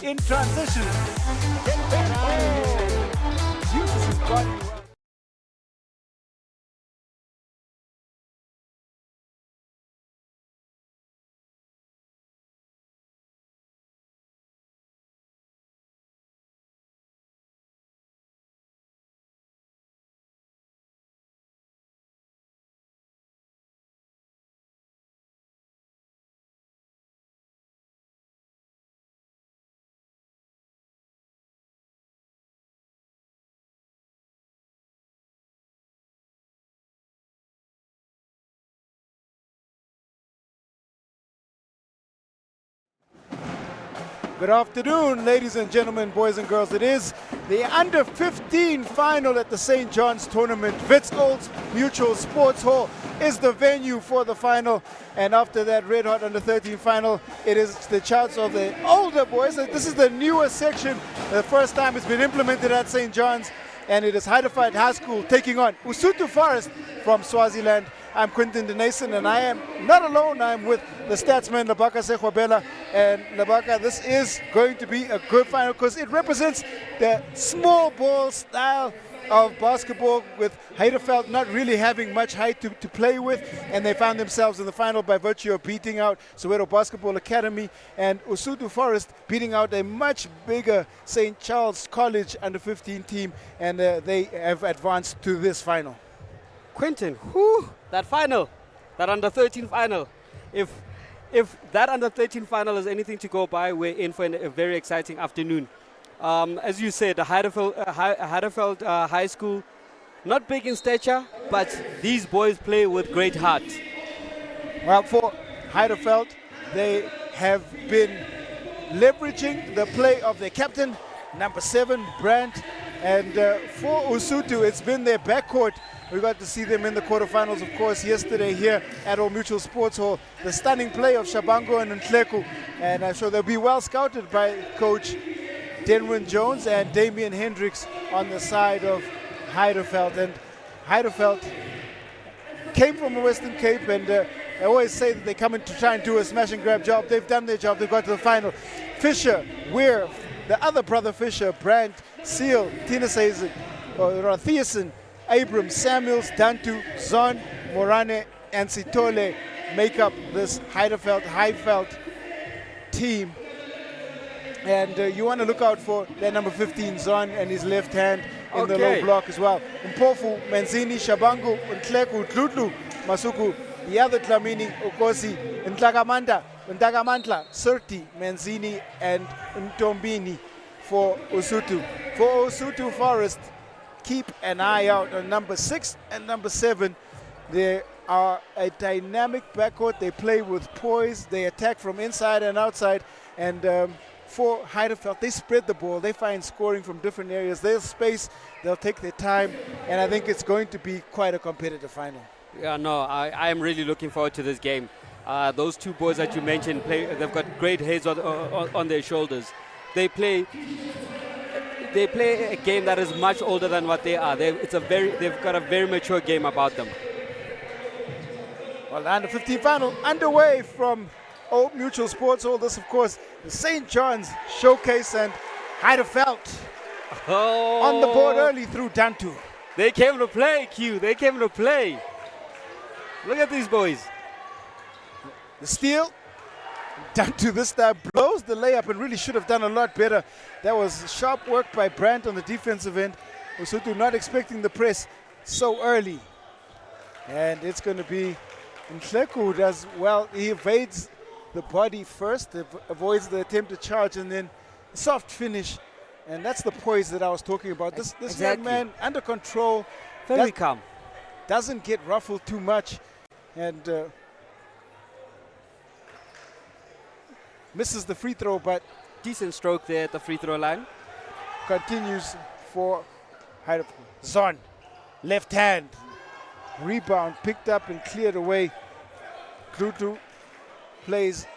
in transition. Get that out of here. Uses his body well. Good afternoon, ladies and gentlemen, boys and girls. It is the Under-15 final at the St. John's Tournament. Wits Old Mutual Sports Hall is the venue for the final. And after that red-hot Under-13 final, it is the chance of the older boys. This is the newest section. The first time it's been implemented at St. John's. And it is Heideveld High School taking on Usuthu Forest from Swaziland. I'm Quentin Denason, and I am not alone. I'm with the statsman, Labaka Sekhwabela. And Labaka, this is going to be a good final because it represents the small ball style of basketball, with Heideveld not really having much height to play with. And they found themselves in the final by virtue of beating out Soweto Basketball Academy, and Usuthu Forest beating out a much bigger St. Charles College Under-15 team. And they have advanced to this final. Quentin, that final, that Under-13 final. If that Under-13 final is anything to go by, we're in for a very exciting afternoon. As you said, the Heideveld High School, not big in stature, but these boys play with great heart. Well, for Heideveld, they have been leveraging the play of their captain, number 7, Brandt. And for Usuthu, it's been their backcourt. We got to see them in the quarterfinals, of course, yesterday here at Old Mutual Sports Hall. The stunning play of Shabango and Ntleku. And I'm sure they'll be well scouted by Coach Denwin Jones and Damian Hendricks on the side of Heideveld. And Heideveld came from the Western Cape, and I always say that they come in to try and do a smash and grab job. They've done their job. They've got to the final. Fisher, Weir, the other brother Fisher, Brandt, Seal, Thiessen, Abrams, Samuels, Dantu, Zon, Morane, and Sitole make up this Heideveld team. And you want to look out for that number 15, Zon, and his left hand in the low block as well. Mpofu, Menzini, Shabangu, Ntleku, Tlutlu, Masuku, the other Tlamini, Okosi, Ntagamantla, Surti, Menzini, and Ntombini for Usuthu. For Usuthu Forest, keep an eye out on number 6 and number 7. They are a dynamic backcourt. They play with poise. They attack from inside and outside. And for Heideveld, they spread the ball. They find scoring from different areas. They'll space. They'll take their time. And I think it's going to be quite a competitive final. Yeah, no, I am really looking forward to this game. Those two boys that you mentioned, they've got great heads on their shoulders. They play a game that is much older than what they are. They've got a very mature game about them. Well, the Under-15 final underway from Old Mutual Sports Hall. This, of course, the St. John's Showcase, and Heideveld on the board early through Dantu. They came to play, Q. They came to play. Look at these boys. The steal. Dantu this time blows the layup and really should have done a lot better. That was sharp work by Brandt on the defensive end. Usuthu not expecting the press so early. And it's going to be Ntleku who does well. He evades the body first, avoids the attempt to charge, and then soft finish. And that's the poise that I was talking about. This young man, under control. Very calm. Doesn't get ruffled too much. And misses the free throw, but decent stroke there at the free throw line. Continues for Heideveld. Zon, left hand. Rebound picked up and cleared away. Klutu plays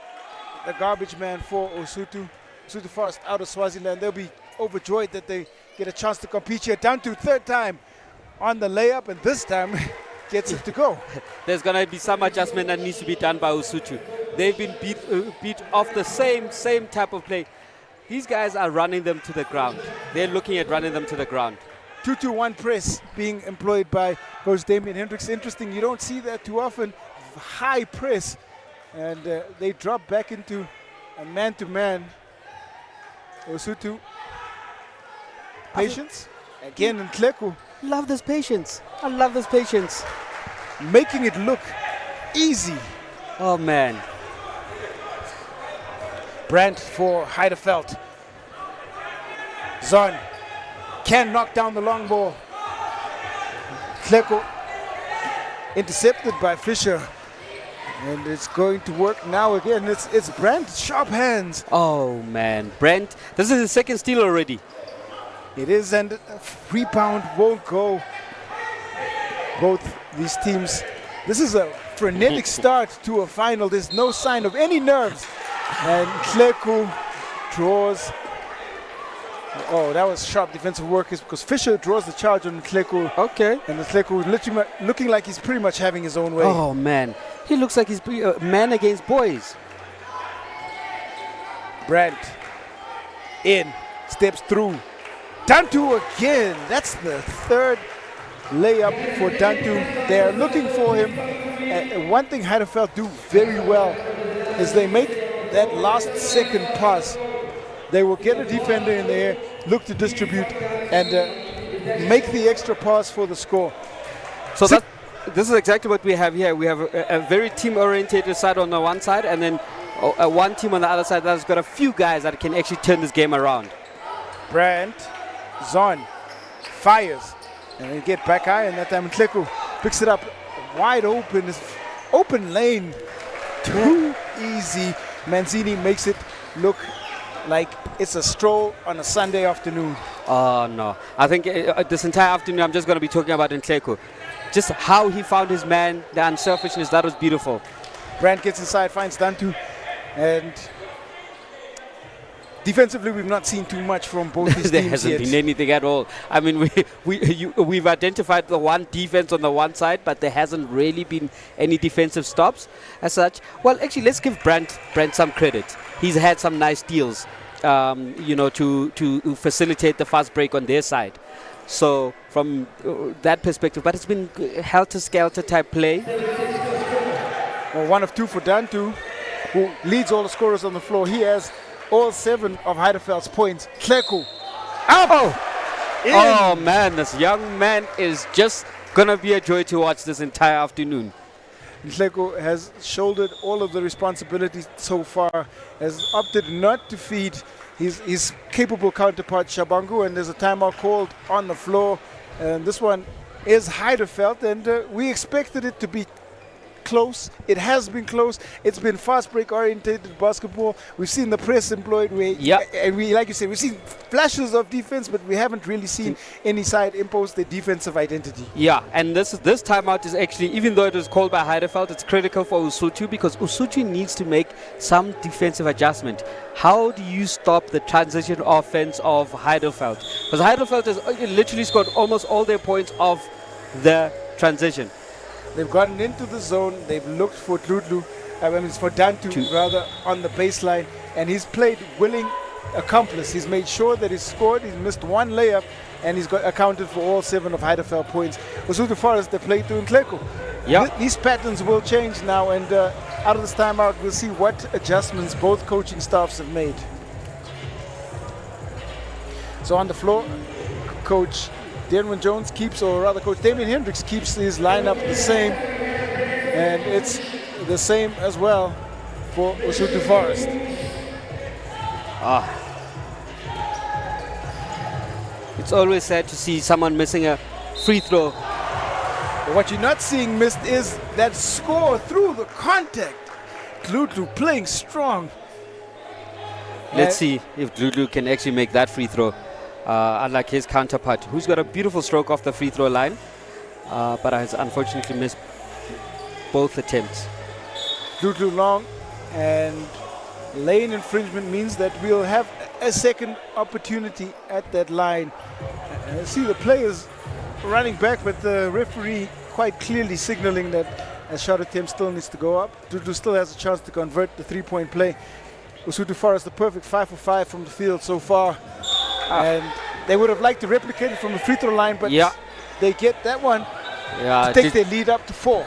the garbage man for Usuthu. Usuthu Forest out of Swaziland. They'll be overjoyed that they get a chance to compete here. Down to third time on the layup, and this time gets it to go. There's going to be some adjustment that needs to be done by Usuthu. They've been beat off the same type of play. These guys are running them to the ground. They're looking at running them to the ground. 2-2-1 press being employed by Coach Damian Hendricks. Interesting, you don't see that too often. High press, and they drop back into a man-to-man. Usuthu. Patience. Again, in Ntleku. Love this patience. I love this patience. Making it look easy. Oh, man. Brandt for Heideveld. Zon can knock down the long ball. Ntleku intercepted by Fisher. And it's going to work now again. It's Brandt, sharp hands. Oh, man. Brandt, this is his second steal already. It is, and a rebound won't go. Both these teams. This is a frenetic start to a final. There's no sign of any nerves. And Ntleku draws. Oh, that was sharp defensive work because Fisher draws the charge on Ntleku. Okay. And Ntleku literally looking like he's pretty much having his own way. Oh, man. He looks like he's man against boys. Brandt in, steps through. Dantu again. That's the third layup for Dantu. They're looking for him. And one thing Heideveld do very well is they make that last second pass. They will get a defender in there, look to distribute, and make the extra pass for the score. So this is exactly what we have here. We have a very team-oriented side on the one side, and then one team on the other side that's got a few guys that can actually turn this game around. Brandt, Zon, fires, and they get back high, and that time Ntleku picks it up wide open. Open lane, too easy. Manzini makes it look like it's a stroll on a Sunday afternoon. Oh, no. I think this entire afternoon I'm just going to be talking about Ntleku. Just how he found his man, the unselfishness, that was beautiful. Brandt gets inside, finds Dantu, and defensively we've not seen too much from both these there teams hasn't yet. been anything at all. I mean, we've identified the one defense on the one side, but there hasn't really been any defensive stops as such. Well, actually, let's give Brandt some credit. He's had some nice deals, to facilitate the fast break on their side. So from that perspective, but it's been helter-skelter type play. Well, 1 of 2 for Dantu, who leads all the scorers on the floor. He has all 7 of Heideveld's points. Ntleku. Oh, man, this young man is just going to be a joy to watch this entire afternoon. Ntleku has shouldered all of the responsibilities so far, has opted not to feed his capable counterpart Shabangu, and there's a timeout called on the floor. And this one is Heideveld, and we expected it to be close. It has been close. It's been fast break oriented basketball. We've seen the press employed. And we, like you said, we've seen flashes of defense, but we haven't really seen any side impose their defensive identity. Yeah, and this timeout is actually, even though it was called by Heideveld, it's critical for Usuthu because Usuthu needs to make some defensive adjustment. How do you stop the transition offense of Heideveld? Because Heideveld has literally scored almost all their points off the transition. They've gotten into the zone. They've looked for for Dantu rather, on the baseline. And he's played willing accomplice. He's made sure that he's scored. He's missed one layup. And he's got accounted for all 7 of Heideveld points. Usuthu Forest, they played through Ntleku. Yep. These patterns will change now. And out of this timeout, we'll see what adjustments both coaching staffs have made. So on the floor, Coach Denwin Jones keeps, or rather Coach Damian Hendricks keeps his lineup the same, and it's the same as well for Usuthu Forest. It's always sad to see someone missing a free throw. But what you're not seeing missed is that score through the contact. Glutlu playing strong. Let's see if Glutlu can actually make that free throw. Unlike his counterpart, who's got a beautiful stroke off the free throw line, but has unfortunately missed both attempts. Glutlu long, and lane infringement means that we'll have a second opportunity at that line. See the players running back, but the referee quite clearly signaling that a shot attempt still needs to go up. Glutlu still has a chance to convert the 3-point play. Usuthu Forest the perfect 5 for 5 from the field so far. And they would have liked to replicate it from the free throw line, but they get that one to take their lead up to 4.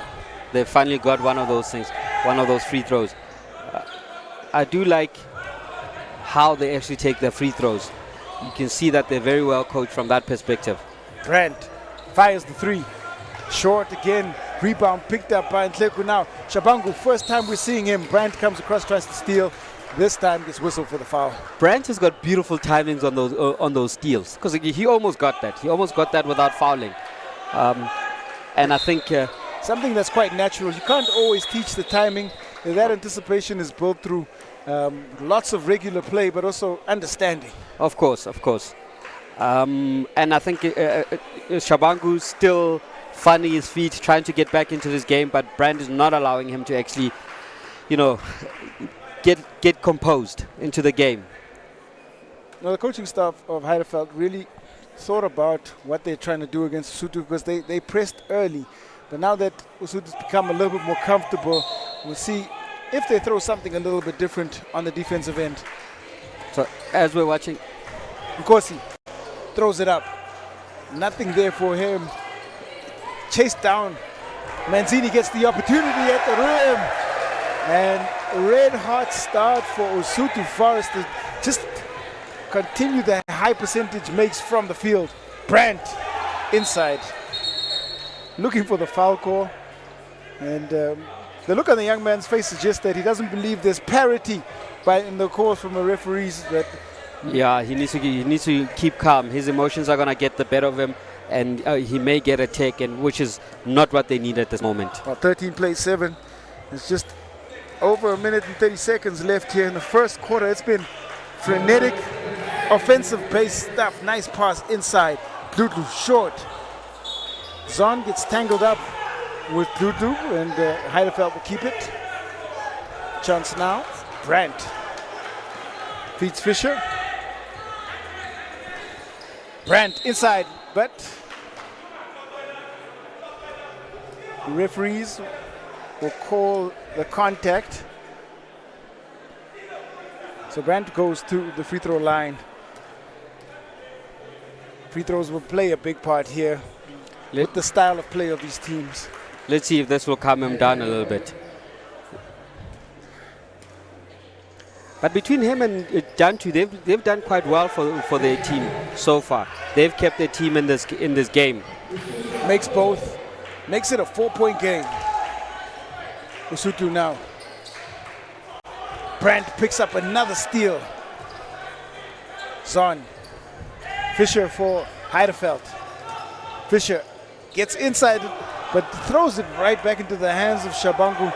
They finally got one of those things, one of those free throws. I do like how they actually take their free throws. You can see that they're very well coached from that perspective. Brandt fires the 3. Short again. Rebound picked up by Ndleku now. Shabangu, first time we're seeing him. Brandt comes across, tries to steal. This time gets whistled for the foul. Brandt has got beautiful timings on those steals, because he almost got that. He almost got that without fouling. And I think something that's quite natural. You can't always teach the timing. That anticipation is built through lots of regular play, but also understanding. Of course. And I think Shabangu's still finding his feet, trying to get back into this game, but Brandt is not allowing him to actually, get composed into the game. Now, the coaching staff of Heideveld really thought about what they're trying to do against Usuthu, because they pressed early. But now that Usuthu's become a little bit more comfortable, we'll see if they throw something a little bit different on the defensive end. So as we're watching, Nkosi throws it up. Nothing there for him. Chased down. Manzini gets the opportunity at the rim. And red hot start for Usuthu Forest to just continue the high percentage makes from the field. Brandt inside. Looking for the foul call. And the look on the young man's face suggests that he doesn't believe there's parity in the calls from the referees. That he needs to keep calm. His emotions are going to get the better of him, and he may get a take, and which is not what they need at this moment. Well, 13 plays 7. It's just over 1 minute and 30 seconds left here in the first quarter. It's been frenetic, offensive-based stuff. Nice pass inside. Dludu short. Zon gets tangled up with Dludu, and Heideveld will keep it. Chance now. Brandt feeds Fisher. Brandt inside, but the referees will call the contact. So Brandt goes to the free throw line. Free throws will play a big part here with the style of play of these teams. Let's see if this will calm him down a little bit. But between him and Dantu, they've done quite well for their team so far. They've kept their team in this game. Makes both. Makes it a 4-point game. Usuthu now. Brandt picks up another steal. Zon. Fisher for Heideveld. Fisher gets inside, but throws it right back into the hands of Shabangu.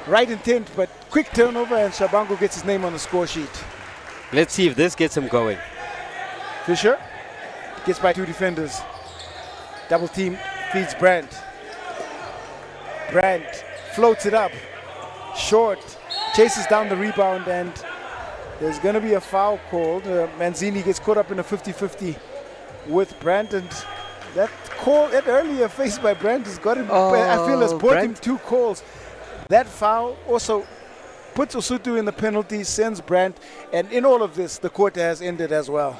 Right intent, but quick turnover, and Shabangu gets his name on the score sheet. Let's see if this gets him going. Fisher gets by 2 defenders. Double team, feeds Brandt. Brandt floats it up. Short, chases down the rebound, and there's going to be a foul called. Manzini gets caught up in a 50-50 with Brandt, and that earlier face by Brandt has got him, I feel, has brought him 2 calls. That foul also puts Usuthu in the penalty, sends Brandt, and in all of this, the quarter has ended as well.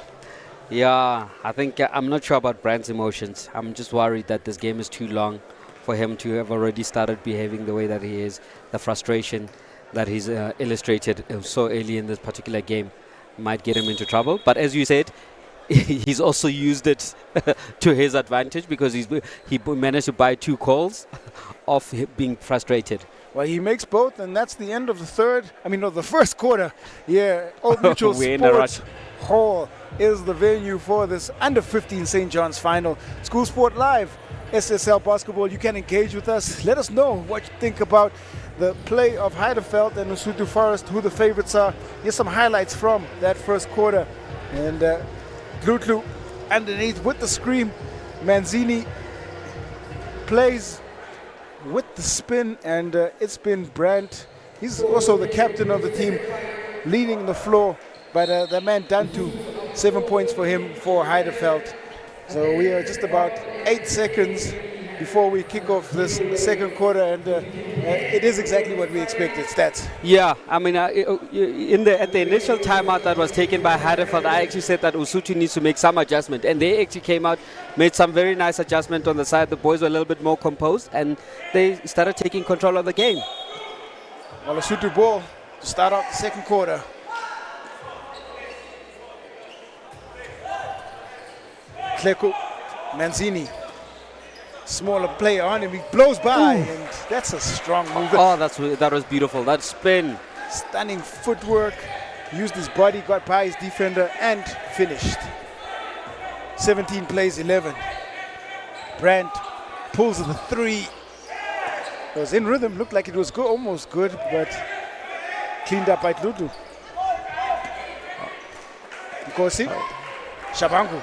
Yeah, I think I'm not sure about Brandt's emotions. I'm just worried that this game is too long for him to have already started behaving the way that he is. The frustration that he's illustrated so early in this particular game might get him into trouble. But as you said, he's also used it to his advantage, because he managed to buy 2 calls of being frustrated. Well, he makes both, and that's the end of the first quarter. Yeah, Old Mutual Sports Hall is the venue for this under-15 St. John's final. School Sport Live, SSL Basketball. You can engage with us. Let us know what you think about the play of Heideveld and Usuthu Forest, who the favorites are. Here's some highlights from that first quarter. And Dludu underneath with the scream. Manzini plays with the spin, and it's been Brandt. He's also the captain of the team, leading the floor. But the man Dantu, 7 points for him for Heideveld. So we are just about 8 seconds before we kick off this second quarter, and it is exactly what we expected. Stats. Yeah, I mean, at the initial timeout that was taken by Heideveld, I actually said that Usuthu needs to make some adjustment, and they actually came out, made some very nice adjustment on the side. The boys were a little bit more composed, and they started taking control of the game. Well, Usuthu ball to start off the second quarter. Kleko, Manzini, smaller player on him, he blows by, and that's a strong move. Oh, that was beautiful. That spin. Stunning footwork, used his body, got by his defender, and finished. 17 plays 11. Brandt pulls the three. It was in rhythm, looked like it was good, almost good, but cleaned up by Tlutu. Nkosi, Shabangu,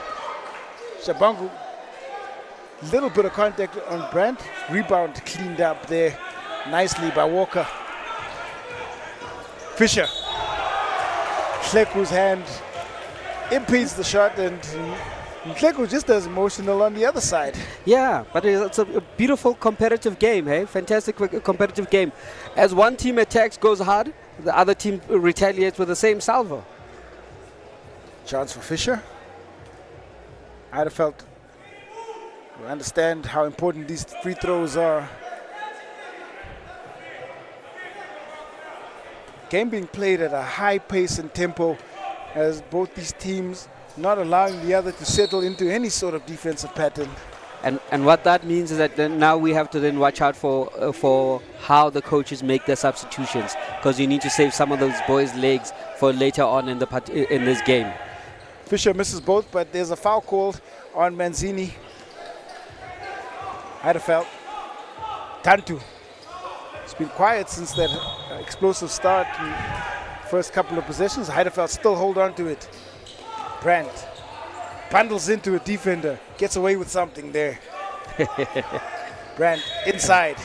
little bit of contact on Brandt. Rebound cleaned up there nicely by Walker. Fisher. Kleku's hand impedes the shot, and Kleku just as emotional on the other side. Yeah, but it's a beautiful competitive game, hey? Fantastic competitive game. As one team attacks, goes hard, the other team retaliates with the same salvo. Chance for Fisher. Heideveld will understand how important these free throws are. Game being played at a high pace and tempo, as both these teams not allowing the other to settle into any sort of defensive pattern. And what that means is that then now we have to then watch out for how the coaches make their substitutions, because you need to save some of those boys' legs for later on in this game. Fisher misses both, but there's a foul called on Manzini. Heideveld. Tantu. It's been quiet since that explosive start in first couple of possessions. Heideveld still hold on to it. Brandt bundles into a defender, gets away with something there. Brandt inside.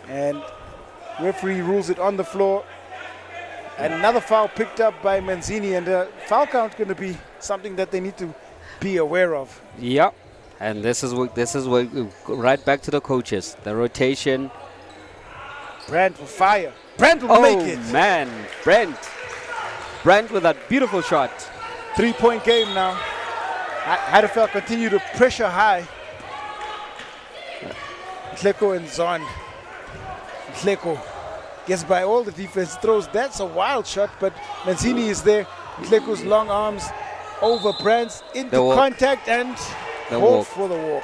And referee rules it on the floor. And another foul picked up by Manzini, and foul count going to be something that they need to be aware of. Yep, and this is what right back to the coaches. The rotation. Brandt will fire. Brandt will make it. Oh man, Brandt with that beautiful shot. 3-point game now. Heideveld continue to pressure high. Kleko and Zon. Kleko gets by all the defense, throws. That's a wild shot, but Manzini is there. Kleko's long arms over Brandt into contact, and hold for the walk.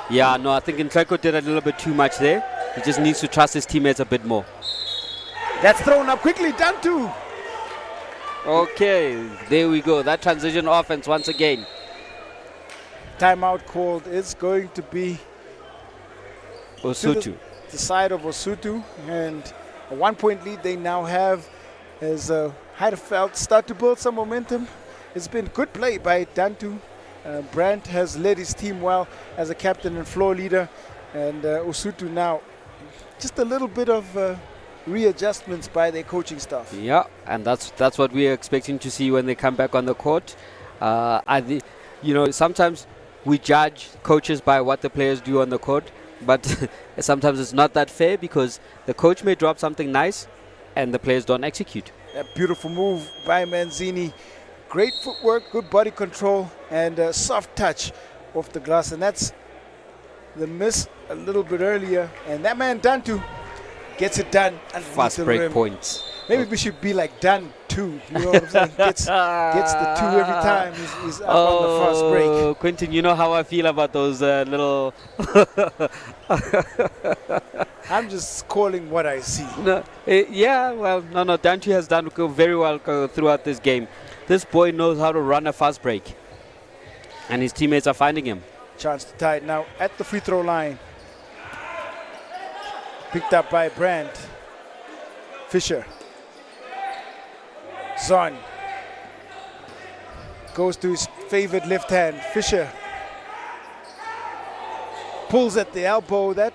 Yeah, no, I think Kleko did a little bit too much there. He just needs to trust his teammates a bit more. That's thrown up quickly, done too. Okay, there we go. That transition offense once again. Timeout called is going to be Usuthu. The side of Usuthu, and a 1-point lead they now have as Heideveld start to build some momentum. It's been good play by Tantu. Brandt has led his team well as a captain and floor leader, and Usuthu now just a little bit of readjustments by their coaching staff. Yeah, and that's what we're expecting to see when they come back on the court. Sometimes we judge coaches by what the players do on the court, but sometimes it's not that fair, because the coach may drop something nice and the players don't execute. A beautiful move by Manzini. Great footwork, good body control, and a soft touch off the glass. And that's the miss a little bit earlier. And that man, Tantu, gets it done. Fast break points. Maybe we should be like done too. You know what I'm saying? Gets the two every time. He's up on the fast break. Quentin, you know how I feel about those little. I'm just calling what I see. No, Tantu has done very well throughout this game. This boy knows how to run a fast break, and his teammates are finding him. Chance to tie it now at the free throw line. Picked up by Brandt. Fisher. Zon goes to his favored left hand. Fisher pulls at the elbow. That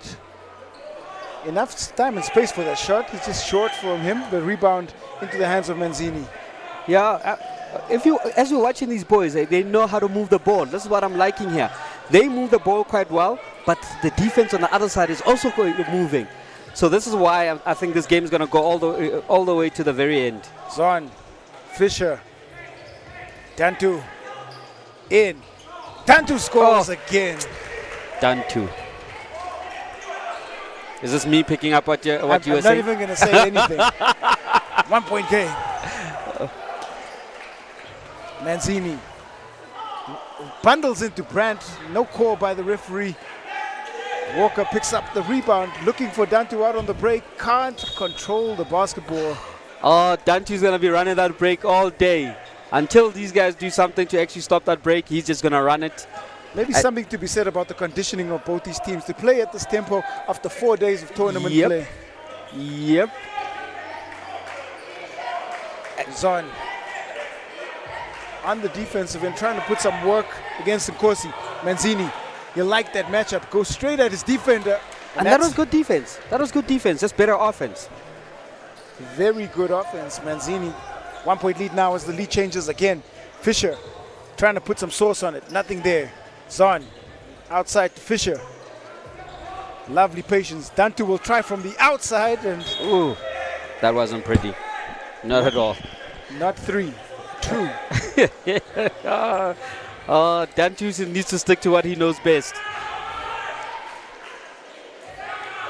enough time and space for that shot. It's just short from him. The rebound into the hands of Manzini. Yeah, as you're watching these boys, they know how to move the ball. This is what I'm liking here. They move the ball quite well, but the defense on the other side is also moving. So this is why I think this game is going to go all the way to the very end. Zon, Fisher, Dantu, in. Dantu scores again. Dantu. Is this me picking up what you were saying? I'm not even going to say anything. 1 point game. Manzini bundles into Brandt. No call by the referee. Walker picks up the rebound, looking for Dantu out on the break. Can't control the basketball. Oh, Dantu's going to be running that break all day. Until these guys do something to actually stop that break, he's just going to run it. Maybe something to be said about the conditioning of both these teams to play at this tempo after 4 days of tournament play. Yep. Zon on the defensive end, trying to put some work against Nkosi. Manzini, you like that matchup. Go straight at his defender. And that was good defense. That was good defense, just better offense. Very good offense, Manzini. 1 point lead now as the lead changes again. Fisher trying to put some sauce on it. Nothing there. Zon outside to Fisher. Lovely patience. Dantu will try from the outside and... Ooh, that wasn't pretty. Not at all. Not 3, 2. Dantu needs to stick to what he knows best.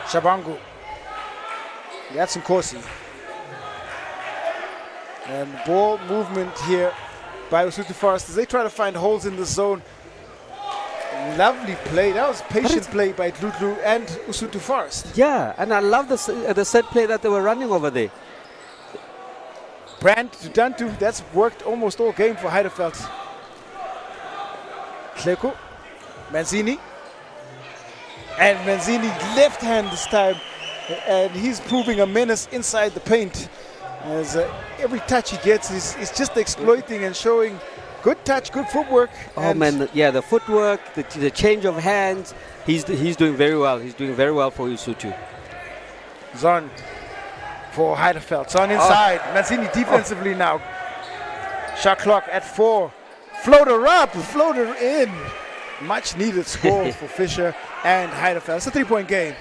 Shabangu. That's Nkosi. And ball movement here by Usuthu Forest as they try to find holes in the zone. Lovely play. That was patient play by Dludlu and Usuthu Forest. Yeah, and I love the set play that they were running over there. Brandt to Dantu. That's worked almost all game for Heideveld. Kleko. Manzini. And Manzini left hand this time. And he's proving a menace inside the paint. As every touch he gets, he's just exploiting and showing good touch, good footwork. Oh man, the footwork, the change of hands, he's doing very well. He's doing very well for Usuthu. Zon for Heideveld. Zon inside. Manzini defensively now. Shot clock at 4. Floater up, floater in. Much needed score for Fisher and Heideveld. It's a 3-point game.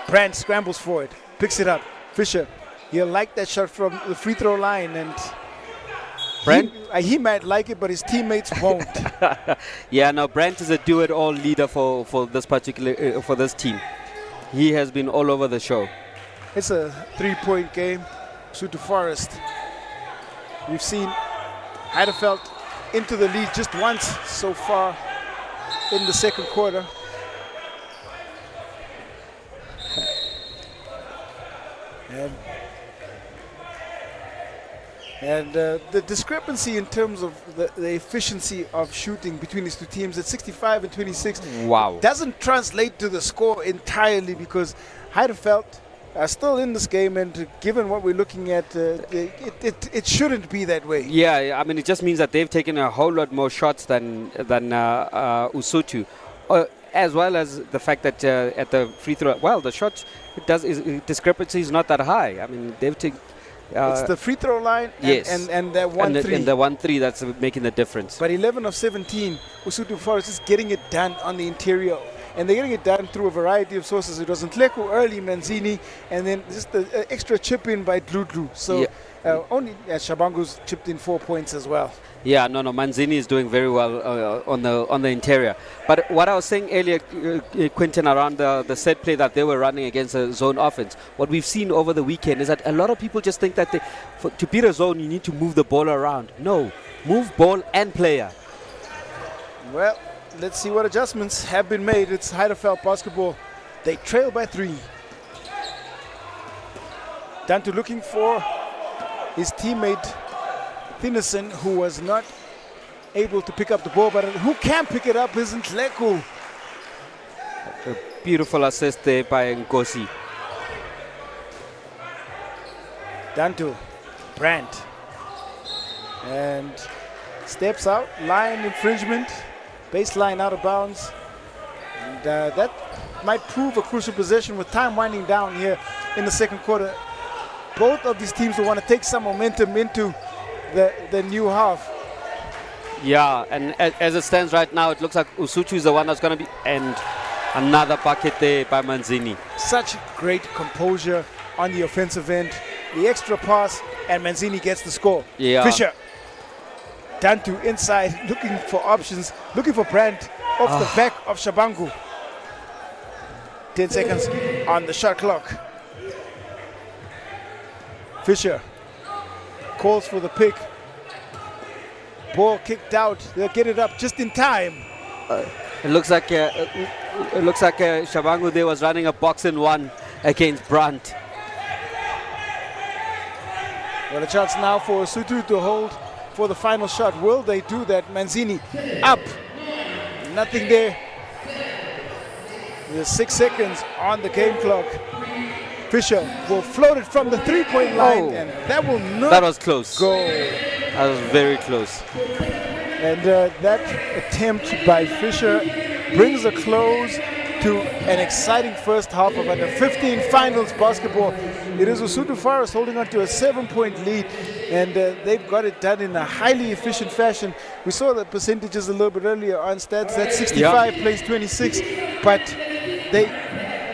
Brandt scrambles for it, picks it up. Fisher, he'll like that shot from the free throw line, and he might like it, but his teammates won't. Yeah, no, Brandt is a do-it-all leader for this particular for this team. He has been all over the show. It's a 3-point game. Usuthu Forest. We've seen Heideveld into the lead just once so far in the second quarter. And the discrepancy in terms of the efficiency of shooting between these two teams at 65 and 26 doesn't translate to the score entirely, because Heideveld are still in this game, and given what we're looking at, it shouldn't be that way. Yeah, I mean, it just means that they've taken a whole lot more shots than Usuthu, as well as the fact that at the free throw, well, the shots discrepancy is not that high. I mean, they've taken. It's the free throw line and that 1-3. And the 1-3 that's making the difference. But 11 of 17, Usuthu Forest is getting it done on the interior. And they're getting it done through a variety of sources. It was Ntleko early, Manzini, and then just the extra chip in by Dludlu. So only Shabangu's chipped in 4 points as well. Yeah, no, Manzini is doing very well on the interior. But what I was saying earlier, Quentin, around the set play that they were running against a zone offense, what we've seen over the weekend is that a lot of people just think that to beat a zone, you need to move the ball around. No, move ball and player. Well, let's see what adjustments have been made. It's Heideveld basketball. They trail by 3. Dantu looking for his teammate Thinnison, who was not able to pick up the ball, but who can pick it up is Ntleko. A beautiful assist there by Nkosi. Dantu, Brandt, and steps out, line infringement, baseline out of bounds. And that might prove a crucial possession with time winding down here in the second quarter. Both of these teams will want to take some momentum into the new half. Yeah, and as it stands right now, it looks like Usuthu is the one that's going to be... And another bucket there by Manzini. Such great composure on the offensive end. The extra pass, and Manzini gets the score. Yeah. Fisher, Dantu inside, looking for options, looking for Brandt off the back of Shabangu. 10 seconds on the shot clock. Fisher calls for the pick. Ball kicked out. They'll get it up just in time. It looks like Shabangu there was running a box in one against Brandt. Well, a chance now for Usuthu to hold for the final shot. Will they do that? Manzini up. Nothing there. There's 6 seconds on the game clock. Fisher will float it from the three-point line, and that will not That was close. go. That was very close. And that attempt by Fisher brings a close to an exciting first half of under 15 finals basketball. It is Usuthu Forest holding on to a 7-point lead, and they've got it done in a highly efficient fashion. We saw the percentages a little bit earlier on stats. That 65 plays 26, but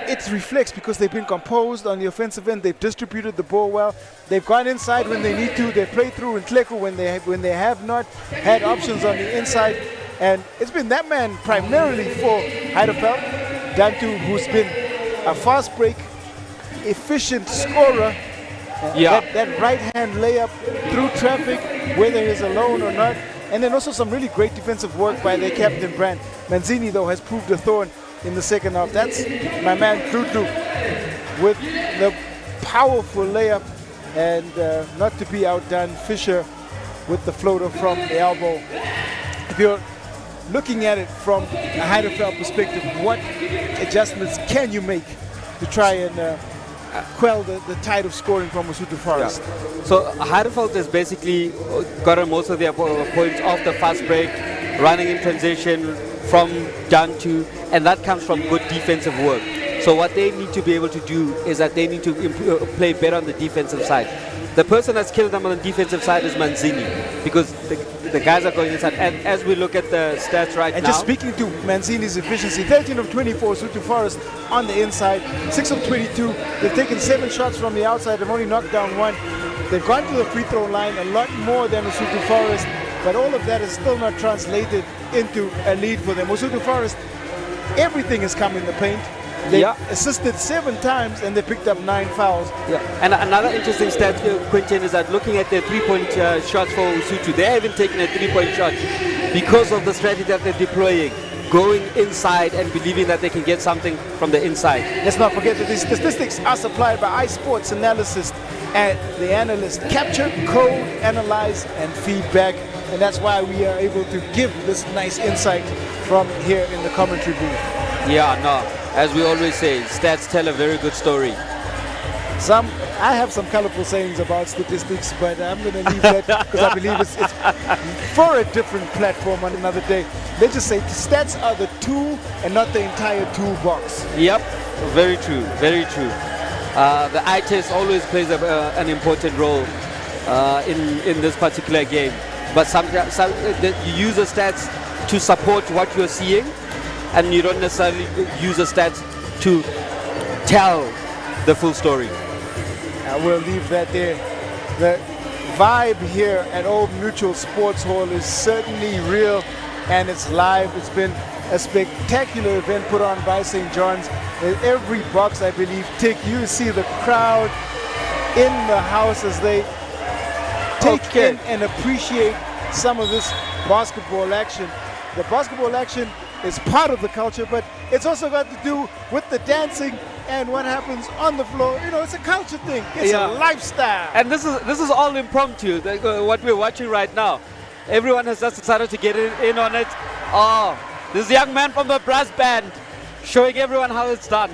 it reflects because they've been composed on the offensive end. They've distributed the ball well. They've gone inside when they need to. They've played through in Tleku when they have not had options on the inside. And it's been that man primarily for Heideveld, Dantu, who's been a fast break, efficient scorer. That right-hand layup through traffic, whether he's alone or not. And then also some really great defensive work by their captain, Brandt. Manzini, though, has proved a thorn in the second half. That's my man Usuthu with the powerful layup, and not to be outdone, Fisher with the floater from the elbow. If you're looking at it from a Heideveld perspective, what adjustments can you make to try and quell the tide of scoring from Usuthu Forest? Yeah. So Heideveld has basically gotten most of their points off the fast break, running in transition from down to, and that comes from good defensive work. So what they need to be able to do is that they need to play better on the defensive side. The person that's killed them on the defensive side is Manzini, because the guys are going inside. And as we look at the stats right now... And just speaking to Manzini's efficiency, 13 of 24, Usuthu Forest on the inside, 6 of 22. They've taken 7 shots from the outside. They've only knocked down 1. They've gone to the free throw line a lot more than Usuthu Forest, but all of that is still not translated into a lead for them. Usuthu Forest, everything has come in the paint. They assisted 7 times and they picked up 9 fouls. Yeah, and another interesting stat, Quentin, is that looking at their 3-point shots for Usuthu, they haven't taken a 3-point shot because of the strategy that they're deploying, going inside and believing that they can get something from the inside. Let's not forget that these statistics are supplied by iSports Analysis, and the analysts capture, code, analyze, and feedback. And that's why we are able to give this nice insight from here in the commentary booth. Yeah, no. As we always say, stats tell a very good story. I have some colorful sayings about statistics, but I'm going to leave that because I believe it's for a different platform on another day. They just say stats are the tool and not the entire toolbox. Yep, very true, very true. The eye test always plays an important role in this particular game. But sometimes you use the stats to support what you're seeing, and you don't necessarily use the stats to tell the full story. I will leave that there. The vibe here at Old Mutual Sports Hall is certainly real, and it's live. It's been a spectacular event put on by St. John's. In every box, I believe, tick. You see the crowd in the house as they take in and appreciate some of this basketball action. The basketball action is part of the culture, but it's also got to do with the dancing and what happens on the floor. You know, it's a culture thing. It's a lifestyle. And this is all impromptu. What we're watching right now, everyone has just decided to get in on it. Oh, this young man from the brass band showing everyone how it's done.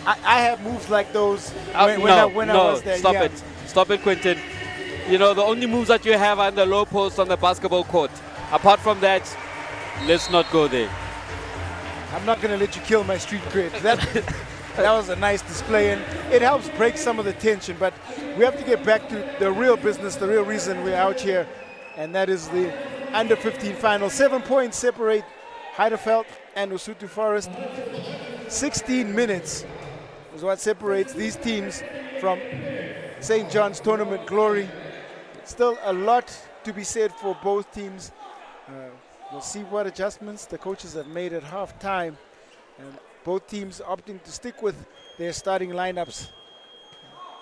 I have moves like those when I was there. Stop it, Quentin. You know, the only moves that you have are in the low post on the basketball court. Apart from that, let's not go there. I'm not going to let you kill my street cred. That was a nice display, and it helps break some of the tension. But we have to get back to the real business, the real reason we're out here, and that is the under 15 final. 7 points separate Heideveld and Usuthu Forest. 16 minutes is what separates these teams from St. John's tournament glory. Still a lot to be said for both teams. We'll see what adjustments the coaches have made at halftime. And both teams opting to stick with their starting lineups.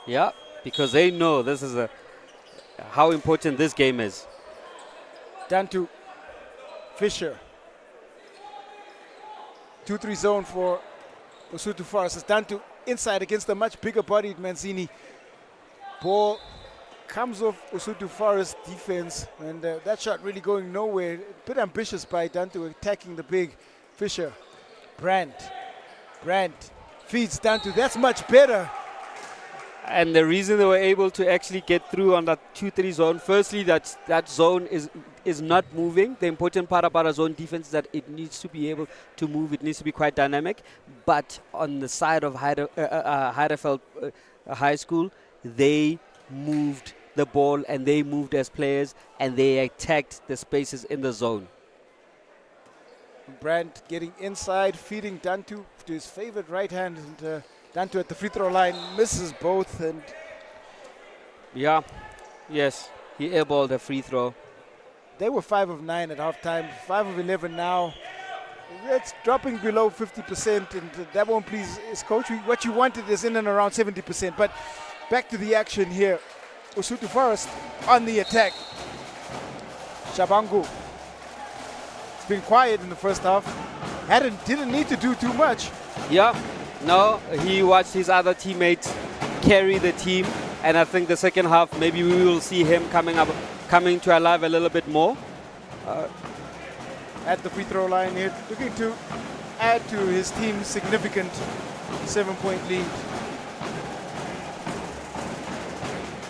Yeah, because they know this is how important this game is. Down to Fisher. 2-3 zone for Usuthu Forest. It's down to inside against a much bigger bodied Manzini. Ball comes off Usuthu Forest defense, and that shot really going nowhere. A bit ambitious by Dantu attacking the big Fisher. Brandt feeds Dantu. That's much better. And the reason they were able to actually get through on that 2-3 zone, firstly, that zone is not moving. The important part about a zone defense is that it needs to be able to move. It needs to be quite dynamic. But on the side of Heideveld High School, they moved the ball and they moved as players and they attacked the spaces in the zone. Brandt getting inside, feeding Dantu to his favorite right hand, and Dantu at the free throw line misses both. And yeah, yes, he airballed a free throw. They were 5 of 9 at halftime, 5 of 11 now. It's dropping below 50%, and that won't please his coach. What you wanted is in and around 70%. But back to the action here. Usuthu Forest on the attack. Shabangu. It's been quiet in the first half. Didn't need to do too much. Yeah, no, he watched his other teammates carry the team, and I think the second half maybe we will see him coming to alive a little bit more. At the free throw line here, looking to add to his team's significant 7-point lead.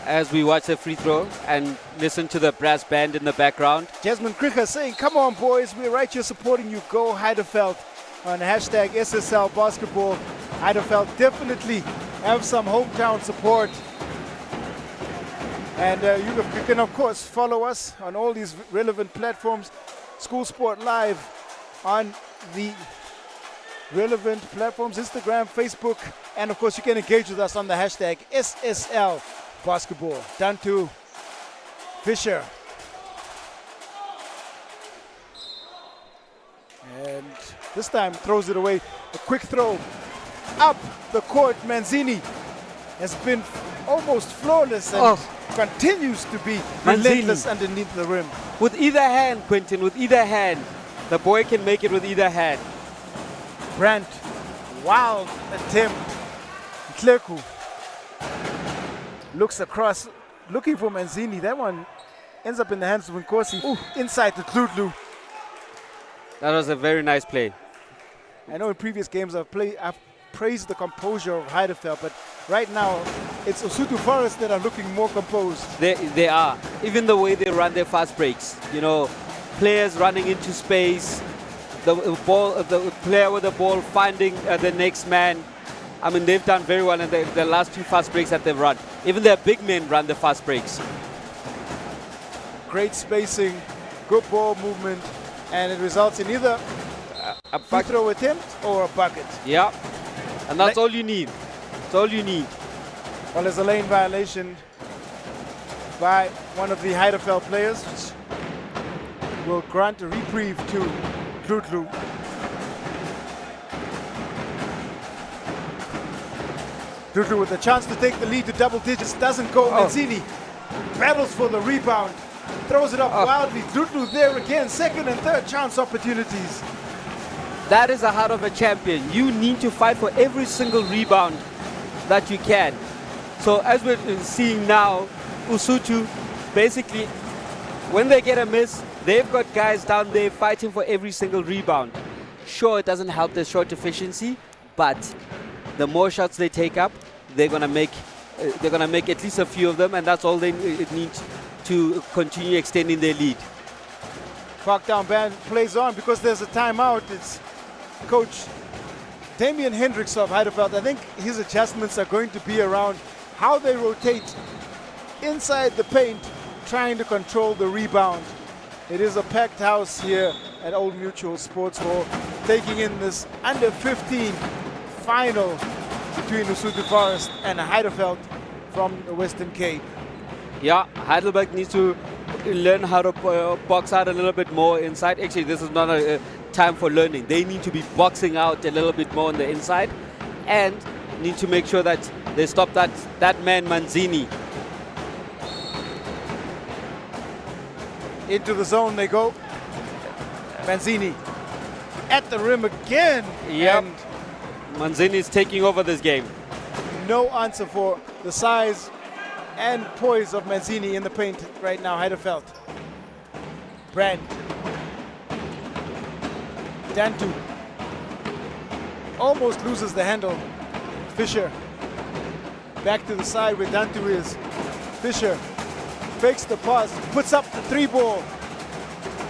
As we watch the free throw and listen to the brass band in the background. Jasmine Kricher saying, come on boys, we're right here supporting you. Go Heideveld on hashtag SSL basketball. Heideveld definitely have some hometown support. And you can of course follow us on all these relevant platforms. School Sport Live on the relevant platforms, Instagram, Facebook, and of course you can engage with us on the hashtag SSL basketball. Down to Fisher. And this time throws it away. A quick throw up the court. Manzini has been almost flawless and continues to be relentless underneath the rim. With either hand, Quentin, with either hand. The boy can make it with either hand. Brandt, wild attempt. Kleku looks across, looking for Manzini. That one ends up in the hands of Nkosi. Inside to Tlutlu. That was a very nice play. I know in previous games I've praised the composure of Heideveld, but right now it's Usuthu Forest that are looking more composed. They are. Even the way they run their fast breaks. You know, players running into space, the player with the ball finding the next man. I mean, they've done very well in the last 2 fast breaks that they've run. Even their big men run the fast breaks. Great spacing, good ball movement, and it results in either a free throw attempt or a bucket. Yeah, and that's all you need. That's all you need. Well, there's a lane violation by one of the Heideveld players, which will grant a reprieve to Tlutlu. Tlutlu with a chance to take the lead to double digits. Doesn't go. Manzini battles for the rebound. Throws it up wildly. Tlutlu there again. Second and third chance opportunities. That is the heart of a champion. You need to fight for every single rebound that you can. So as we're seeing now, Usuthu, basically, when they get a miss, they've got guys down there fighting for every single rebound. Sure, it doesn't help their shot efficiency, but the more shots they take up, they're gonna make at least a few of them, and that's all they need to continue extending their lead. Park down band plays on because there's a timeout. It's Coach Damian Hendricks of Heideveld. I think his adjustments are going to be around how they rotate inside the paint, trying to control the rebound. It is a packed house here at Old Mutual Sports Hall, taking in this under-15 final between Usuthu Forest and Heideveld from the Western Cape. Yeah, Heidelberg needs to learn how to box out a little bit more inside. Actually, this is not a time for learning. They need to be boxing out a little bit more on the inside and need to make sure that they stop that man Manzini. Into the zone they go. Manzini at the rim again. Yep. And Manzini is taking over this game. no answer for the size and poise of Manzini in the paint right now. Heideveld. Brand. Dantu almost loses the handle. Fisher back to the side where Dantu is. Fisher fakes the pass, puts up the 3-ball,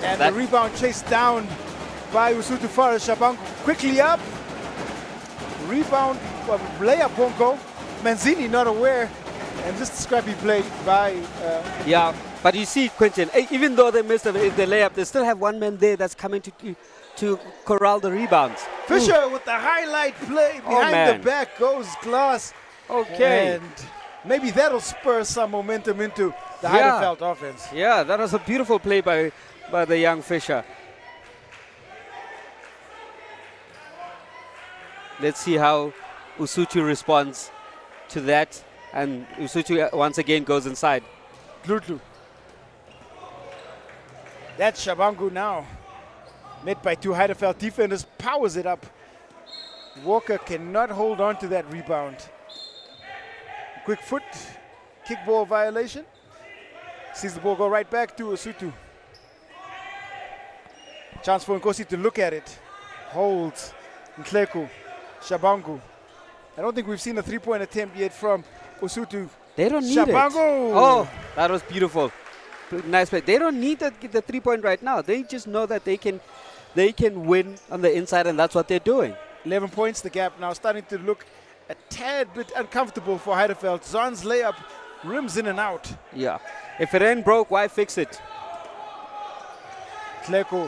and the rebound chased down by Usuthu Forest. Shabangu quickly up. Rebound, layup won't go. Manzini not aware, and just a scrappy play by. Yeah, but you see, Quentin, even though they missed the layup, they still have one man there that's coming to corral the rebounds. Fisher with the highlight play behind the back goes Glass. Okay. And maybe that'll spur some momentum into the Heideveld offense. Yeah, that was a beautiful play by the young Fisher. Let's see how Usuthu responds to that. And Usuthu once again goes inside. Glutlu. That's Shabangu now. Met by 2 Heideveld defenders, powers it up. Walker cannot hold on to that rebound. Quick foot, kickball violation. Sees the ball go right back to Usuthu. Chance for Nkosi to look at it. Holds. Ntleko. Shabangu. I don't think we've seen a 3-point attempt yet from Usuthu. They don't need Shabangu. it. Oh, that was beautiful. Nice play. They don't need the 3-point right now. They just know that they can win on the inside, and that's what they're doing. 11 points the gap now, starting to look a tad bit uncomfortable for Heideveld. Zon's layup rims in and out. Yeah. If it ain't broke, why fix it? Kleko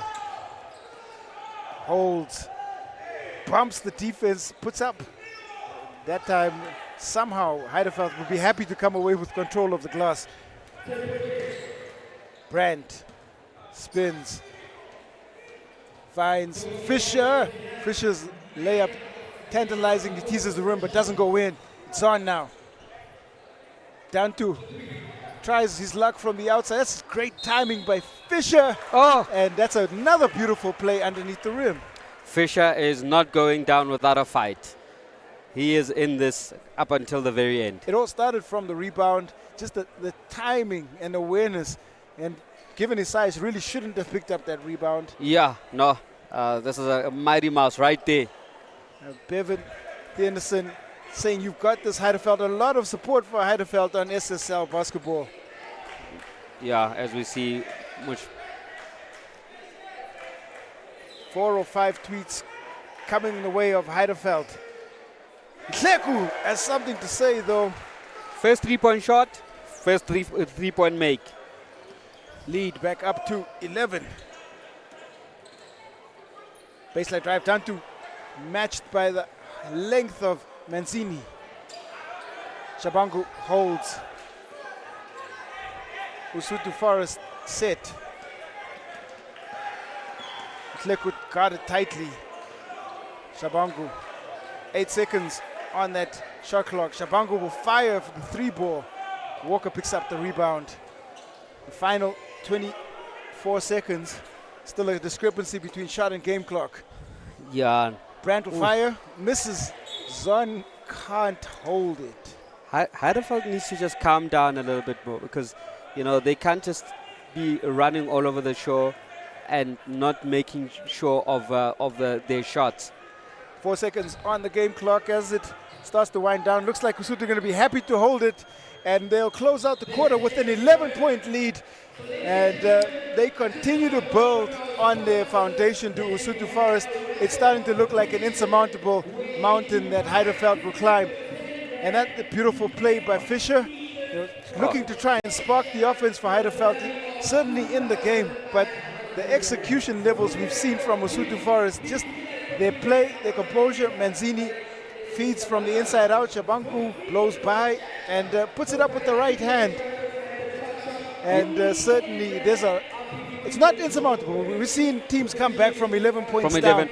holds, bumps the defense, puts up. That time, somehow, Heideveld will be happy to come away with control of the glass. Brandt spins, finds Fisher. Fisher's layup tantalizing, he teases the rim but doesn't go in. It's on now. Dantu tries his luck from the outside. That's great timing by Fisher. Oh! And that's another beautiful play underneath the rim. Fisher is not going down without a fight. He is in this up until the very end. It all started from the rebound, just the timing and awareness. And given his size, really shouldn't have picked up that rebound. Yeah, no. This is a mighty mouse right there. Bevan Anderson saying you've got this, Heideveld. A lot of support for Heideveld on SSL basketball. Yeah, as we see, much 4 or 5 tweets coming in the way of Heideveld. Kleku has something to say though. First 3-point shot, first 3-point make. Lead back up to 11. Baseline drive down to matched by the length of Manzini. Shabangu holds. Usuthu Forest set. Kleku guarded tightly. Shabangu. 8 seconds on that shot clock. Shabangu will fire for the 3-ball. Walker picks up the rebound. The final 24 seconds. Still a discrepancy between shot and game clock. Yeah. Brandt will fire, misses. Zon can't hold it. Heideveld needs to just calm down a little bit more because, you know, they can't just be running all over the shore and not making sure of their shots. 4 seconds on the game clock as it starts to wind down. Looks like Usuthu are going to be happy to hold it, and they'll close out the quarter with an 11-point lead. And they continue to build on their foundation to Usuthu Forest. It's starting to look like an insurmountable mountain that Heideveld will climb. And that's the beautiful play by Fisher. Looking to try and spark the offense for Heideveld. certainly in the game, but the execution levels we've seen from Usuthu Forest, just their play, their composure. Manzini feeds from the inside out. Shabangu blows by and puts it up with the right hand. And certainly it's not insurmountable. We've seen teams come back from 11 points down.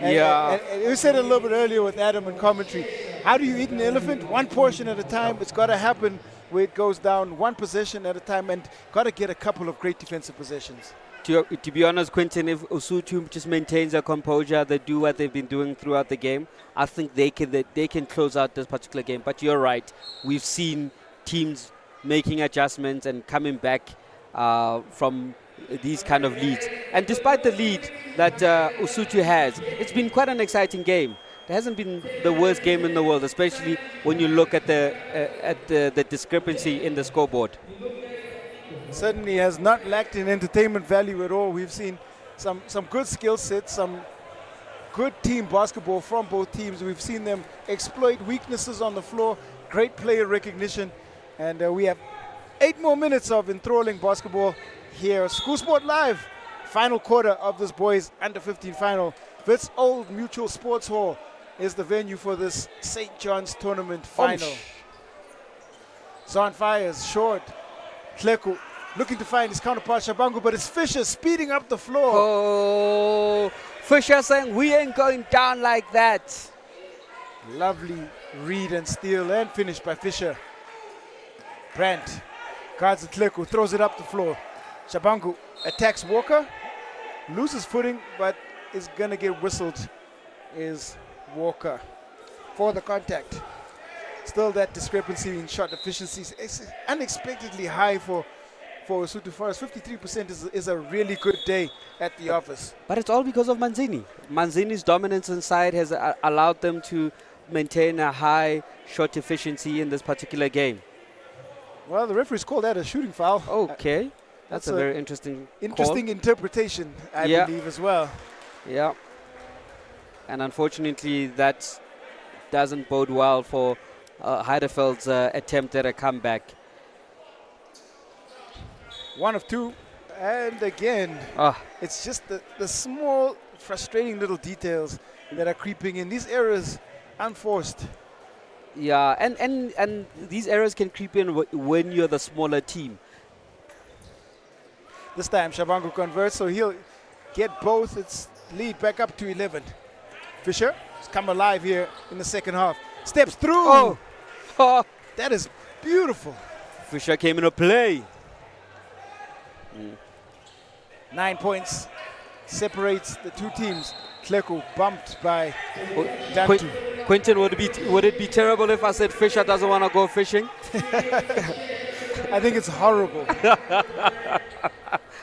And we said it a little bit earlier with Adam in commentary. How do you eat an elephant? One portion at a time. It's got to happen where it goes down one possession at a time, and got to get a couple of great defensive possessions. To be honest, Quentin, if Usuthu just maintains their composure, they do what they've been doing throughout the game, I think they can close out this particular game. But you're right. We've seen teams making adjustments and coming back from these kind of leads. And despite the lead that Usuthu has, it's been quite an exciting game. It hasn't been the worst game in the world, especially when you look at the discrepancy in the scoreboard. Certainly has not lacked in entertainment value at all. We've seen some good skill sets, some good team basketball from both teams. We've seen them exploit weaknesses on the floor, great player recognition, and we have 8 more minutes of enthralling basketball here. School Sport Live, final quarter of this boys under 15 final. Wits Old Mutual Sports Hall is the venue for this St. John's tournament final. Zon fires short. Tleku looking to find his counterpart Shabangu, but it's Fisher speeding up the floor. Oh, Fisher saying we ain't going down like that. Lovely read and steal and finish by Fisher. Brandt guards Tleku, throws it up the floor. Shabangu attacks Walker, loses footing, but is going to get whistled. Is Walker for the contact. Still that discrepancy in shot efficiencies is unexpectedly high for Usuthu Forest. 53% is a really good day at the office. But it's all because of Manzini. Manzini's dominance inside has allowed them to maintain a high shot efficiency in this particular game. Well, the referee's called that a shooting foul. Okay. That's a very interesting interpretation, I believe, as well. Yeah. And unfortunately, that doesn't bode well for Heideveld's attempt at a comeback. 1 of 2. And again, it's just the small, frustrating little details that are creeping in. These errors, unforced. Yeah, and these errors can creep in when you're the smaller team. This time, Shabangu converts, so he'll get both. Its lead back up to 11. Fisher has come alive here in the second half. Steps through. Oh. That is beautiful. Fisher came into play. 9 points separates the two teams. Tleku bumped by Dantu. Quentin, would it be terrible if I said Fisher doesn't want to go fishing? I think it's horrible.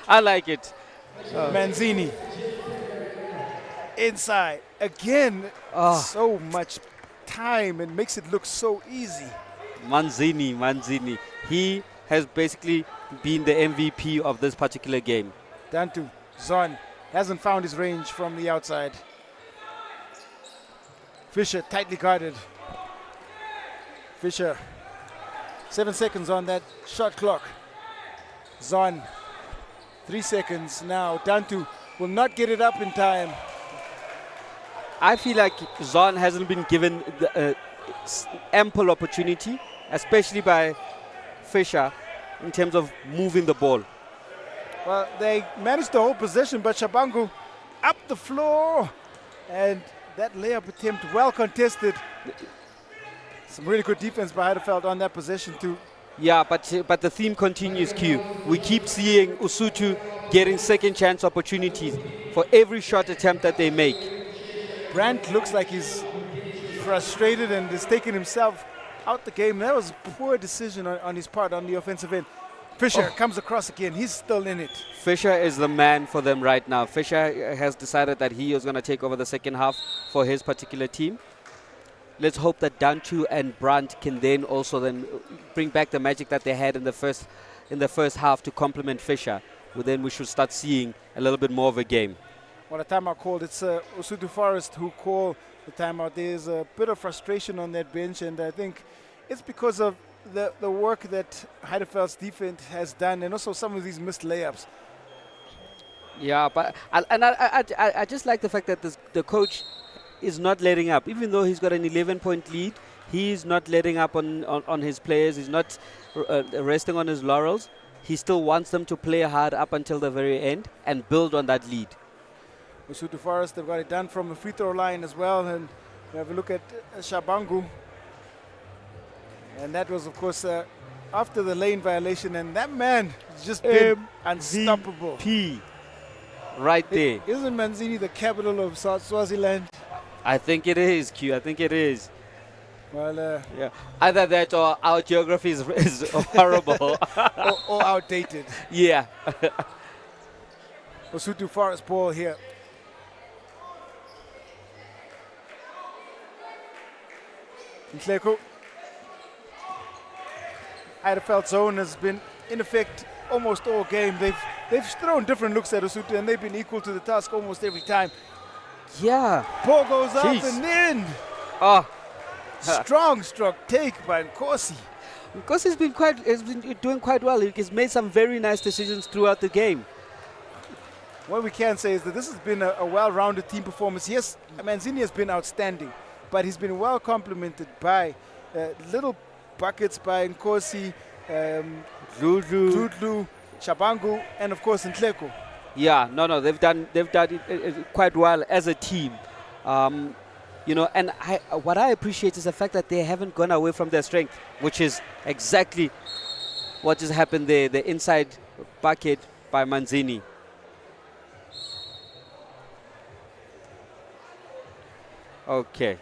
I like it. Manzini inside again. So much time and makes it look so easy. Manzini. He has basically been the MVP of this particular game. Dantu, Zon hasn't found his range from the outside. Fisher tightly guarded. Fisher, 7 seconds on that shot clock. Zon, 3 seconds now. Dantu will not get it up in time. I feel like Zon hasn't been given ample opportunity, especially by Fisher, in terms of moving the ball. Well, they managed to hold possession, but Shabangu up the floor. And that layup attempt well contested. Some really good defense by Heideveld on that possession too. Yeah, but the theme continues, Q. We keep seeing Usuthu getting second chance opportunities for every shot attempt that they make. Brandt looks like he's frustrated and has taken himself out the game. That was a poor decision on his part on the offensive end. Fisher comes across again. He's still in it. Fisher is the man for them right now. Fisher has decided that he is going to take over the second half for his particular team. Let's hope that Dantu and Brandt can then also bring back the magic that they had in the first half to complement Fisher. Well, then we should start seeing a little bit more of a game. Well, a timeout called. It's Usuthu Forest who call the timeout. There's a bit of frustration on that bench, and I think it's because of the work that Heideveld's defense has done, and also some of these missed layups. Yeah, but I just like the fact that the coach is not letting up. Even though he's got an 11-point lead, he's not letting up on his players. He's not resting on his laurels. He still wants them to play hard up until the very end and build on that lead. Usuthu Forest, they've got it done from the free throw line as well. And we have a look at Shabangu. And that was, of course, after the lane violation. And that man has just been unstoppable. P. Right there. Isn't Manzini the capital of South Swaziland? I think it is, Q. I think it is. Well, yeah. Either that or our geography is horrible. or outdated. Yeah. Usuthu Forest ball here. Nhleko. Heideveld zone has been in effect almost all game. They've thrown different looks at Usuthu and they've been equal to the task almost every time. Yeah. Ball goes up and in. Oh. Strong struck take by Nkosi. Nkosi has been doing quite well. He's made some very nice decisions throughout the game. What we can say is that this has been a well-rounded team performance. Yes, Manzini has been outstanding, but he's been well complemented by little buckets by Nkosi, Dludlu, Shabangu, and of course Nhleko. Yeah, no, they've done it quite well as a team. You know, and what I appreciate is the fact that they haven't gone away from their strength, which is exactly what just happened there, the inside bucket by Manzini. Okay,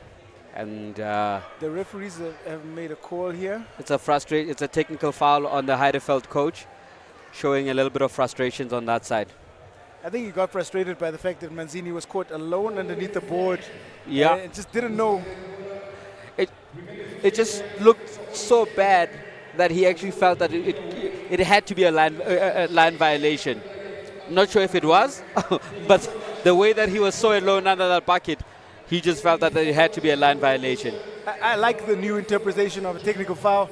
and the referees have made a call here. It's a technical foul on the Heideveld coach, showing a little bit of frustrations on that side. I think he got frustrated by the fact that Manzini was caught alone underneath the board. Yeah. And just didn't know. It just looked so bad that he actually felt that it had to be a line violation. Not sure if it was, but the way that he was so alone under that bucket, he just felt that it had to be a line violation. I like the new interpretation of a technical foul.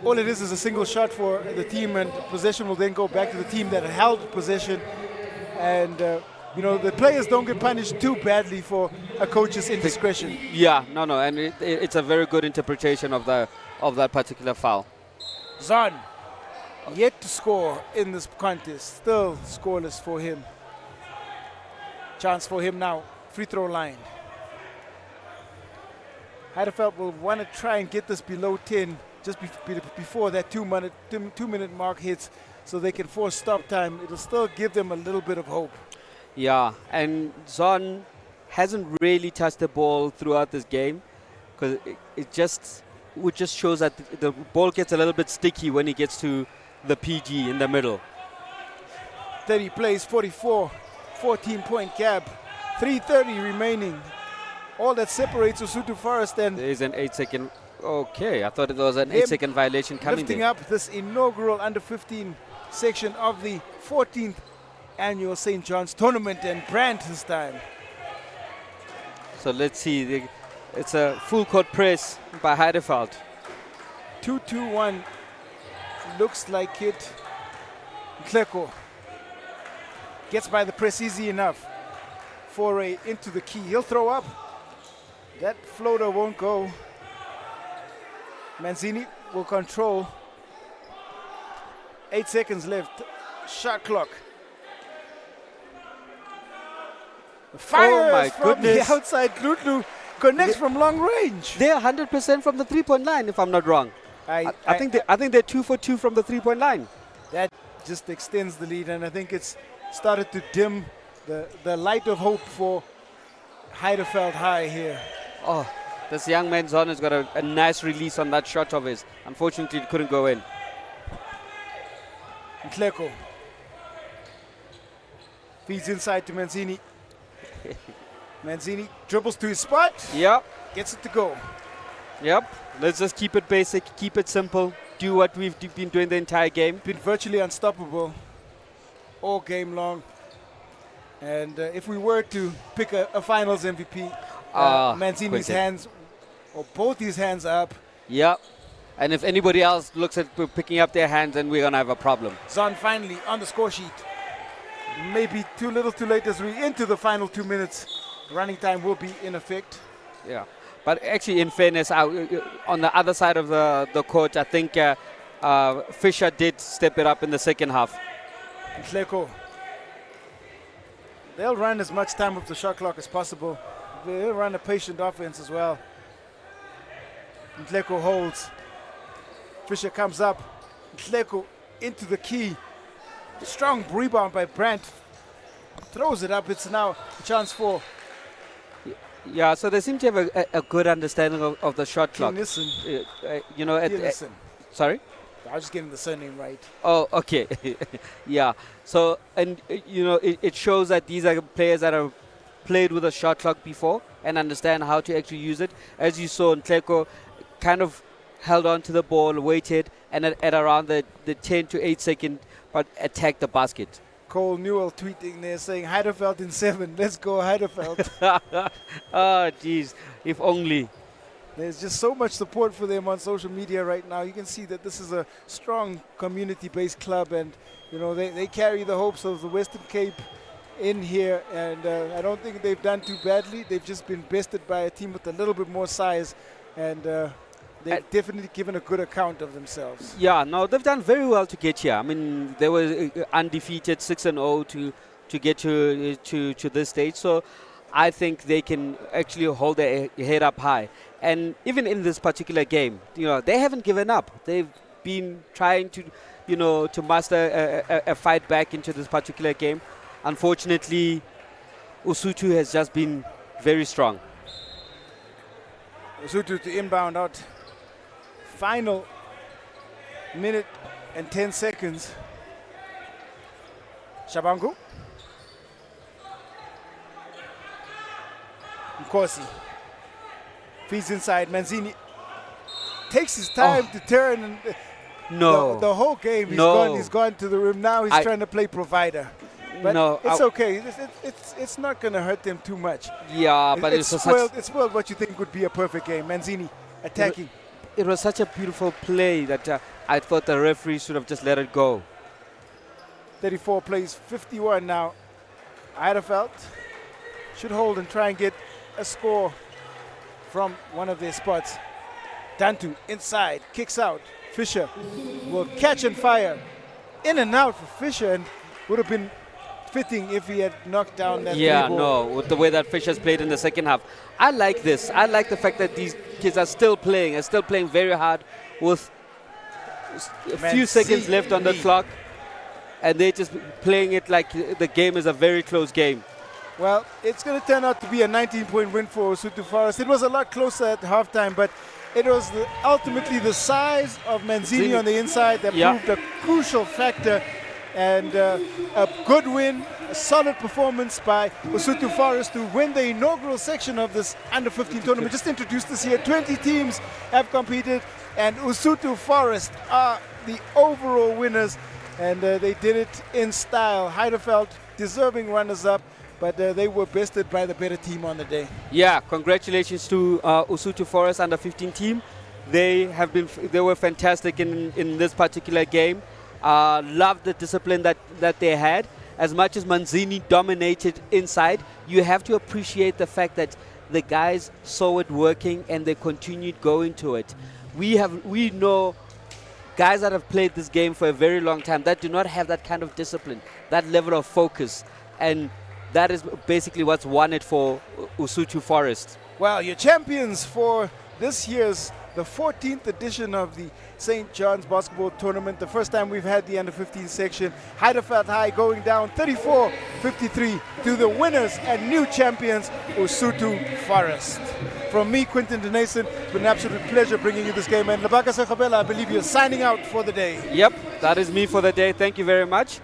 All it is a single shot for the team, and possession will then go back to the team that held possession. And, you know, the players don't get punished too badly for a coach's indiscretion. Yeah, no, and it's a very good interpretation of that particular foul. Zon, yet to score in this contest, still scoreless for him. Chance for him now, free throw line. Heideveld will want to try and get this below 10 just before that two-minute mark hits, so they can force stop time. It'll still give them a little bit of hope. Yeah, and Zon hasn't really touched the ball throughout this game, because it just shows that the ball gets a little bit sticky when he gets to the PG in the middle. 30 plays, 44, 14-point gap, 3:30 remaining. All that separates Usuthu Forest and... There is an 8-second... Okay, I thought it was an 8-second violation coming lifting there. up this inaugural under-15 section of the 14th annual St. John's tournament, and Brandt this time. So let's see. It's a full court press by Heideveld. 2-2-1. Looks like it. Nhleko gets by the press easy enough. Foray into the key. He'll throw up. That floater won't go. Manzini will control. 8 seconds left. Shot clock. Fires from the outside. Dludlu connects from long range. They're 100% from the three-point line, if I'm not wrong. I think they're 2 for 2 from the three-point line. That just extends the lead, and I think it's started to dim the light of hope for Heideveld High here. Oh, this young man Zon has got a nice release on that shot of his. Unfortunately, it couldn't go in. Nhleko feeds inside to Manzini. Manzini dribbles to his spot. Yep. Gets it to go. Yep. Let's just keep it basic, keep it simple, do what we've been doing the entire game. Been virtually unstoppable all game long. And if we were to pick a finals MVP, Manzini's hands, or both his hands up. Yep. And if anybody else looks at picking up their hands, then we're going to have a problem. Zon finally on the score sheet. Maybe too little too late as we into the final 2 minutes. Running time will be in effect. Yeah. But actually, in fairness, on the other side of the court, I think Fisher did step it up in the second half. Nhleko. They'll run as much time with the shot clock as possible. They'll run a patient offense as well. Nhleko holds. Fisher comes up. Nhleko into the key. Strong rebound by Brandt. Throws it up. It's now a chance for. Yeah, so they seem to have a good understanding of the shot clock. You know, sorry? I was just getting the surname right. Oh, okay. Yeah. So, and you know, it shows that these are players that have played with a shot clock before and understand how to actually use it. As you saw, Nhleko kind of held on to the ball, waited, and at around the 10 to 8 second, but attacked the basket. Cole Newell tweeting there saying, Heideveld in 7. Let's go, Heideveld. Oh, jeez. If only. There's just so much support for them on social media right now. You can see that this is a strong community-based club, and you know they carry the hopes of the Western Cape in here, and I don't think they've done too badly. They've just been bested by a team with a little bit more size, and they've definitely given a good account of themselves. Yeah, no, they've done very well to get here. I mean, they were undefeated, 6-0 to get to this stage. So I think they can actually hold their head up high. And even in this particular game, you know, they haven't given up. They've been trying to, you know, to master a fight back into this particular game. Unfortunately, Usuthu has just been very strong. Usuthu to inbound out. Final minute and 10 seconds. Shabangu. Nkosi. Feeds inside. Manzini takes his time to turn. And the whole game he's gone to the rim. Now he's trying to play provider. But it's okay. It's not going to hurt them too much. Yeah, but it's spoiled what you think would be a perfect game. Manzini attacking. It was such a beautiful play that I thought the referee should have just let it go. 34 plays 51 now. Heideveld should hold and try and get a score from one of their spots. Dantu inside, kicks out. Fisher will catch and fire. In and out for Fisher, and would have been fitting if he had knocked down that ball. With the way that Fisher's played in the second half. I like this. I like the fact that these kids are still playing very hard with a few seconds left on the clock, and they're just playing it like the game is a very close game. Well, it's going to turn out to be a 19-point win for Usuthu Forest. It was a lot closer at halftime, but it was ultimately the size of Manzini on the inside that proved a crucial factor. And a good win, a solid performance by Usuthu Forest to win the inaugural section of this Under-15 tournament. Just introduced this here. 20 teams have competed, and Usuthu Forest are the overall winners. And they did it in style. Heideveld deserving runners-up, but they were bested by the better team on the day. Yeah, congratulations to Usuthu Forest Under-15 team. They were fantastic in this particular game. Loved the discipline that they had. As much as Manzini dominated inside, you have to appreciate the fact that the guys saw it working and they continued going to it. We know guys that have played this game for a very long time that do not have that kind of discipline, that level of focus, and that is basically what's won it for Usuthu Forest. Well, your champions for this year's the 14th edition of the St. John's Basketball Tournament. The first time we've had the Under-15 section. Heideveld High going down 34-53 to the winners and new champions, Usuthu Forest. From me, Quinton Denason, it's been an absolute pleasure bringing you this game. And Labaka Sekhabela, I believe you're signing out for the day. Yep, that is me for the day. Thank you very much.